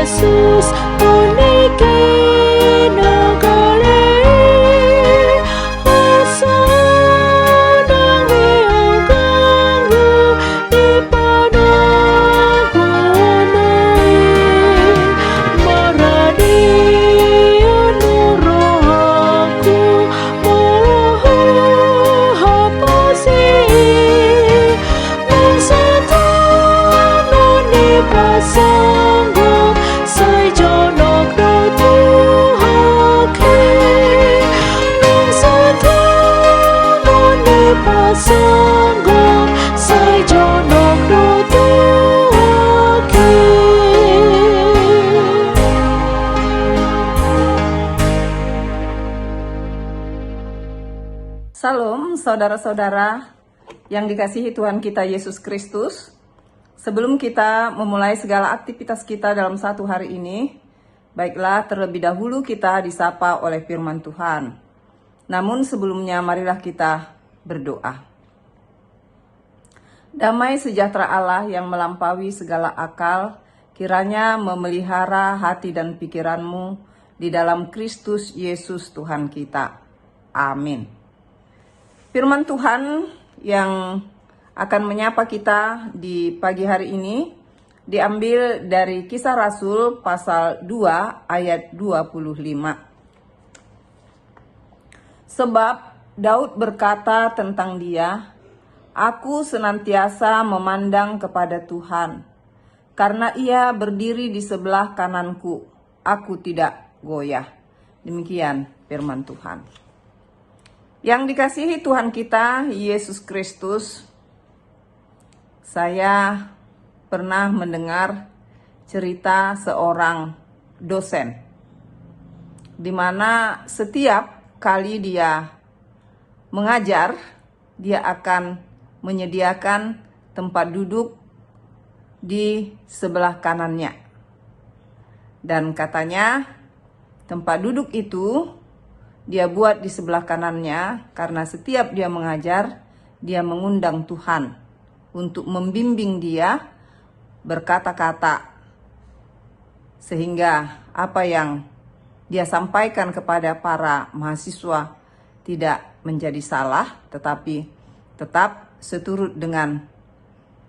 Yesus onike nagare asanang miugangu ipanagunain marani anuraku mahapasi ng satanan ni pasanggo say jonok na tuhake ng satanan ni pasanggo say jonok na tuhake. Salam saudara-saudara yang dikasihi Tuhan kita Yesus Kristus. Sebelum kita memulai segala aktivitas kita dalam satu hari ini, baiklah terlebih dahulu kita disapa oleh firman Tuhan. Namun sebelumnya marilah kita berdoa. Damai sejahtera Allah yang melampaui segala akal, kiranya memelihara hati dan pikiranmu di dalam Kristus Yesus Tuhan kita. Amin. Firman Tuhan yang akan menyapa kita di pagi hari ini diambil dari Kisah Rasul pasal 2 ayat 25. Sebab Daud berkata tentang dia, "Aku senantiasa memandang kepada Tuhan, karena ia berdiri di sebelah kananku, aku tidak goyah." Demikian firman Tuhan. Yang dikasihi Tuhan kita Yesus Kristus, saya pernah mendengar cerita seorang dosen, di mana setiap kali dia mengajar, dia akan menyediakan tempat duduk di sebelah kanannya. Dan katanya tempat duduk itu dia buat di sebelah kanannya karena setiap dia mengajar, dia mengundang Tuhan untuk membimbing dia berkata-kata, sehingga apa yang dia sampaikan kepada para mahasiswa tidak menjadi salah, tetapi tetap seturut dengan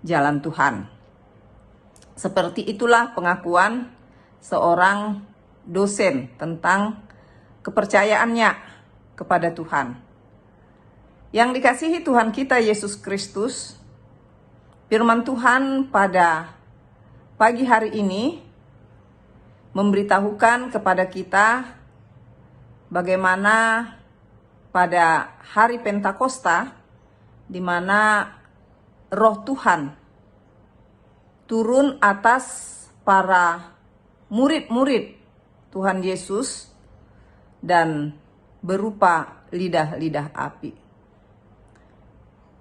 jalan Tuhan. Seperti itulah pengakuan seorang dosen tentang kepercayaannya kepada Tuhan. Yang dikasihi Tuhan kita Yesus Kristus, firman Tuhan pada pagi hari ini memberitahukan kepada kita bagaimana pada hari Pentakosta, di mana Roh Tuhan turun atas para murid-murid Tuhan Yesus dan berupa lidah-lidah api.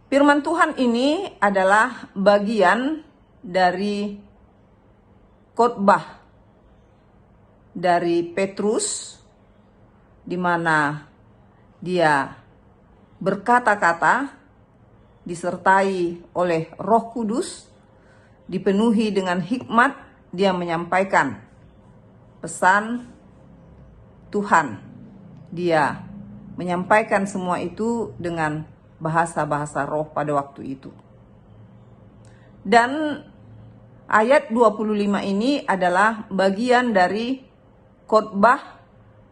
Firman Tuhan ini adalah bagian dari khotbah dari Petrus, di mana dia berkata-kata disertai oleh Roh Kudus, dipenuhi dengan hikmat, dia menyampaikan pesan Tuhan. Dia menyampaikan semua itu dengan bahasa-bahasa roh pada waktu itu. Dan ayat 25 ini adalah bagian dari khotbah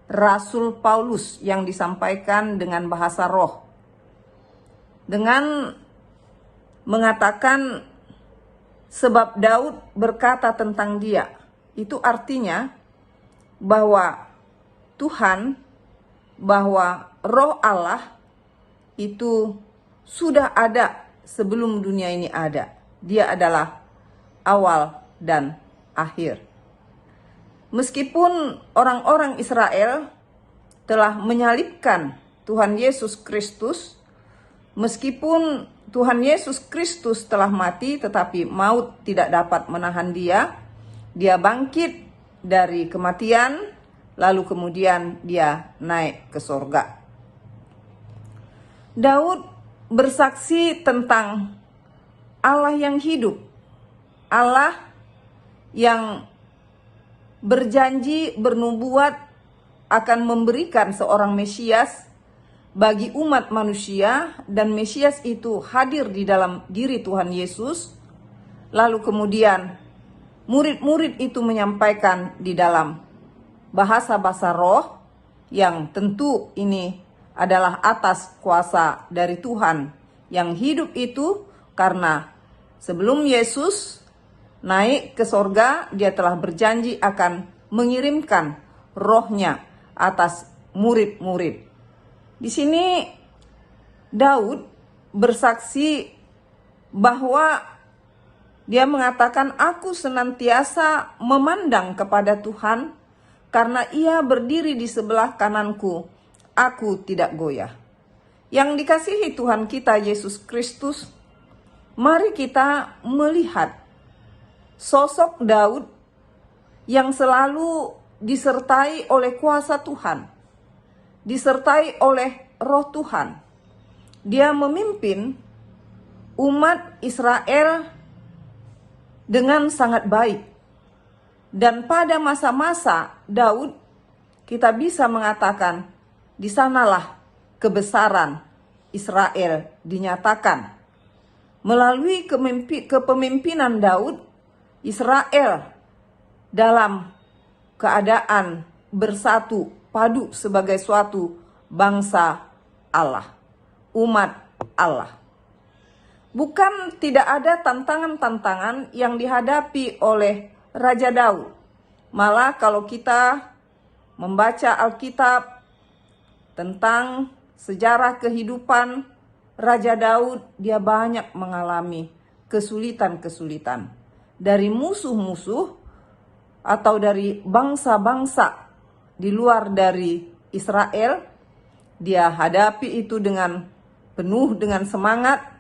Rasul Paulus yang disampaikan dengan bahasa roh. Dengan mengatakan sebab Daud berkata tentang dia. Itu artinya bahwa Tuhan, bahwa Roh Allah itu sudah ada sebelum dunia ini ada. Dia adalah awal dan akhir. Meskipun orang-orang Israel telah menyalibkan Tuhan Yesus Kristus, meskipun Tuhan Yesus Kristus telah mati, tetapi maut tidak dapat menahan dia. Dia bangkit dari kematian, lalu kemudian dia naik ke sorga. Daud bersaksi tentang Allah yang hidup, Allah yang berjanji, bernubuat akan memberikan seorang Mesias bagi umat manusia, dan Mesias itu hadir di dalam diri Tuhan Yesus. Lalu kemudian murid-murid itu menyampaikan di dalam bahasa-bahasa roh, yang tentu ini adalah atas kuasa dari Tuhan yang hidup itu, karena sebelum Yesus naik ke sorga, dia telah berjanji akan mengirimkan rohnya atas murid-murid. Di sini Daud bersaksi bahwa dia mengatakan, aku senantiasa memandang kepada Tuhan, karena ia berdiri di sebelah kananku, aku tidak goyah. Yang dikasihi Tuhan kita Yesus Kristus, mari kita melihat sosok Daud yang selalu disertai oleh kuasa Tuhan, disertai oleh roh Tuhan. Dia memimpin umat Israel dengan sangat baik. Dan pada masa-masa Daud, kita bisa mengatakan, di sanalah kebesaran Israel dinyatakan. Melalui kepemimpinan Daud, Israel dalam keadaan bersatu, padu sebagai suatu bangsa Allah, umat Allah. Bukan tidak ada tantangan-tantangan yang dihadapi oleh Raja Daud. Malah kalau kita membaca Alkitab tentang sejarah kehidupan Raja Daud, dia banyak mengalami kesulitan-kesulitan dari musuh-musuh atau dari bangsa-bangsa di luar dari Israel. Dia hadapi itu dengan penuh dengan semangat.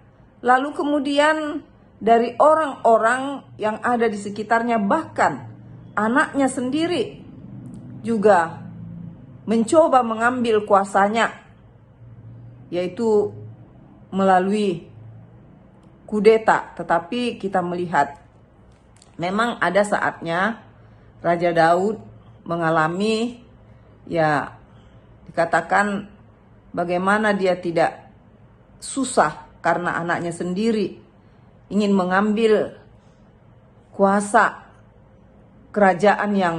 Lalu kemudian dari orang-orang yang ada di sekitarnya, bahkan anaknya sendiri juga mencoba mengambil kuasanya, yaitu melalui kudeta. Tetapi kita melihat memang ada saatnya Raja Daud mengalami, ya dikatakan bagaimana dia tidak susah karena anaknya sendiri ingin mengambil kuasa kerajaan yang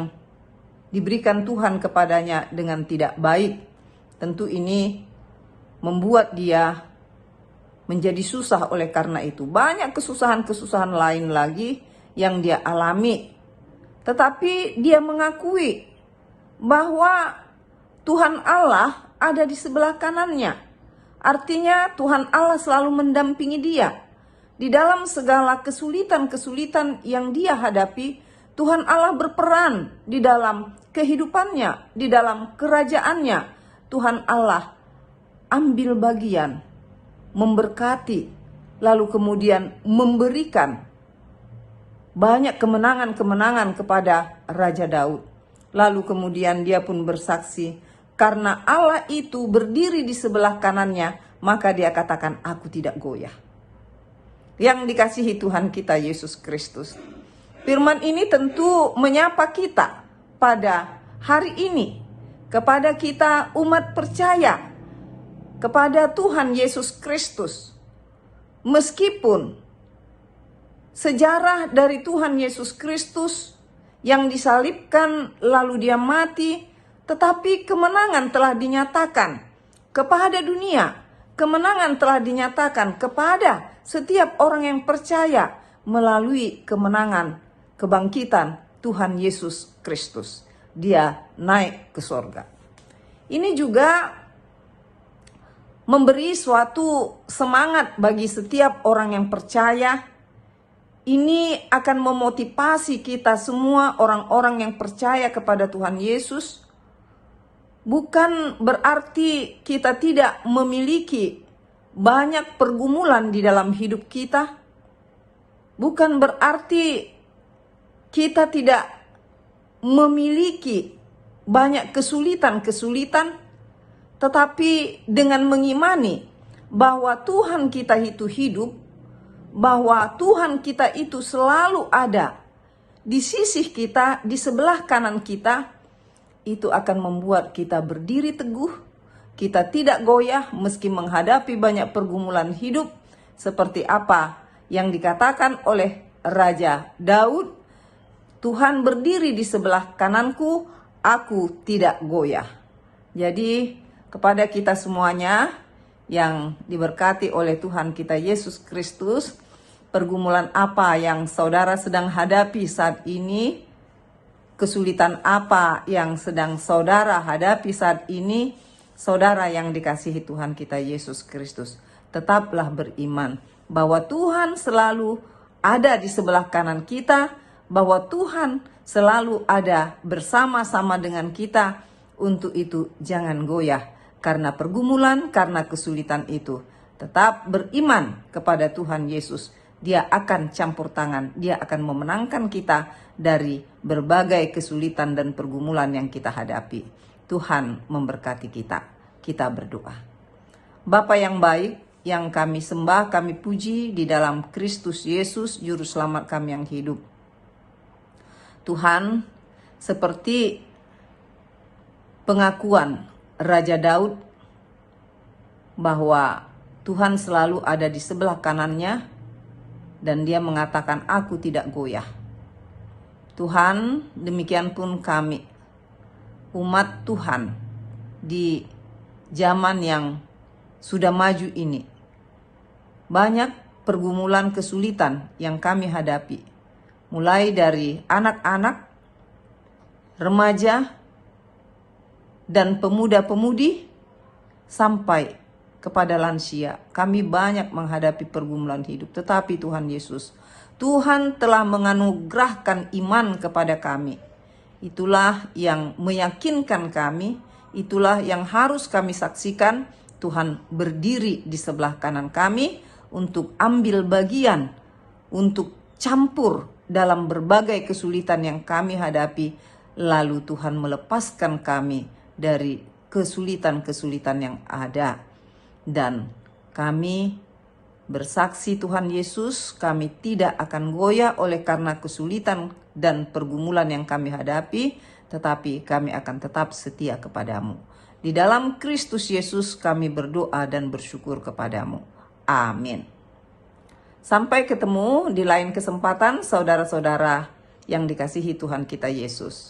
diberikan Tuhan kepadanya dengan tidak baik. Tentu ini membuat dia menjadi susah. Oleh karena itu banyak kesusahan-kesusahan lain lagi yang dia alami. Tetapi dia mengakui bahwa Tuhan Allah ada di sebelah kanannya. Artinya Tuhan Allah selalu mendampingi dia. Di dalam segala kesulitan-kesulitan yang dia hadapi, Tuhan Allah berperan di dalam kehidupannya, di dalam kerajaannya. Tuhan Allah ambil bagian, memberkati, lalu kemudian memberikan banyak kemenangan-kemenangan kepada Raja Daud. Lalu kemudian dia pun bersaksi, karena Allah itu berdiri di sebelah kanannya, maka dia katakan, aku tidak goyah. Yang dikasihi Tuhan kita Yesus Kristus, firman ini tentu menyapa kita pada hari ini, kepada kita umat percaya kepada Tuhan Yesus Kristus. Meskipun sejarah dari Tuhan Yesus Kristus yang disalibkan lalu dia mati, tetapi kemenangan telah dinyatakan kepada dunia. Kemenangan telah dinyatakan kepada setiap orang yang percaya melalui kemenangan kebangkitan Tuhan Yesus Kristus. Dia naik ke sorga. Ini juga memberi suatu semangat bagi setiap orang yang percaya. Ini akan memotivasi kita semua orang-orang yang percaya kepada Tuhan Yesus. Bukan berarti kita tidak memiliki banyak pergumulan di dalam hidup kita. Bukan berarti kita tidak memiliki banyak kesulitan-kesulitan. Tetapi dengan mengimani bahwa Tuhan kita itu hidup, bahwa Tuhan kita itu selalu ada di sisi kita, di sebelah kanan kita, itu akan membuat kita berdiri teguh. Kita tidak goyah meski menghadapi banyak pergumulan hidup, seperti apa yang dikatakan oleh Raja Daud, Tuhan berdiri di sebelah kananku, aku tidak goyah. Jadi kepada kita semuanya yang diberkati oleh Tuhan kita Yesus Kristus, pergumulan apa yang saudara sedang hadapi saat ini, kesulitan apa yang sedang saudara hadapi saat ini, saudara yang dikasihi Tuhan kita Yesus Kristus, tetaplah beriman bahwa Tuhan selalu ada di sebelah kanan kita, bahwa Tuhan selalu ada bersama-sama dengan kita. Untuk itu jangan goyah karena pergumulan, karena kesulitan itu. Tetap beriman kepada Tuhan Yesus. Dia akan campur tangan, dia akan memenangkan kita dari berbagai kesulitan dan pergumulan yang kita hadapi. Tuhan memberkati kita. Kita berdoa. Bapa yang baik, yang kami sembah, kami puji di dalam Kristus Yesus, Juru Selamat kami yang hidup. Tuhan, seperti pengakuan Raja Daud bahwa Tuhan selalu ada di sebelah kanannya, dan dia mengatakan, aku tidak goyah. Tuhan, demikian pun kami, umat Tuhan di zaman yang sudah maju ini, banyak pergumulan kesulitan yang kami hadapi, mulai dari anak-anak, remaja, dan pemuda-pemudi, sampai kepada lansia. Kami banyak menghadapi pergumulan hidup. Tetapi Tuhan Yesus, Tuhan telah menganugerahkan iman kepada kami. Itulah yang meyakinkan kami. Itulah yang harus kami saksikan. Tuhan berdiri di sebelah kanan kami untuk ambil bagian, untuk campur dalam berbagai kesulitan yang kami hadapi. Lalu Tuhan melepaskan kami dari kesulitan-kesulitan yang ada. Dan kami bersaksi Tuhan Yesus, kami tidak akan goyah oleh karena kesulitan dan pergumulan yang kami hadapi, tetapi kami akan tetap setia kepadamu. Di dalam Kristus Yesus kami berdoa dan bersyukur kepadamu. Amin. Sampai ketemu di lain kesempatan, saudara-saudara yang dikasihi Tuhan kita Yesus.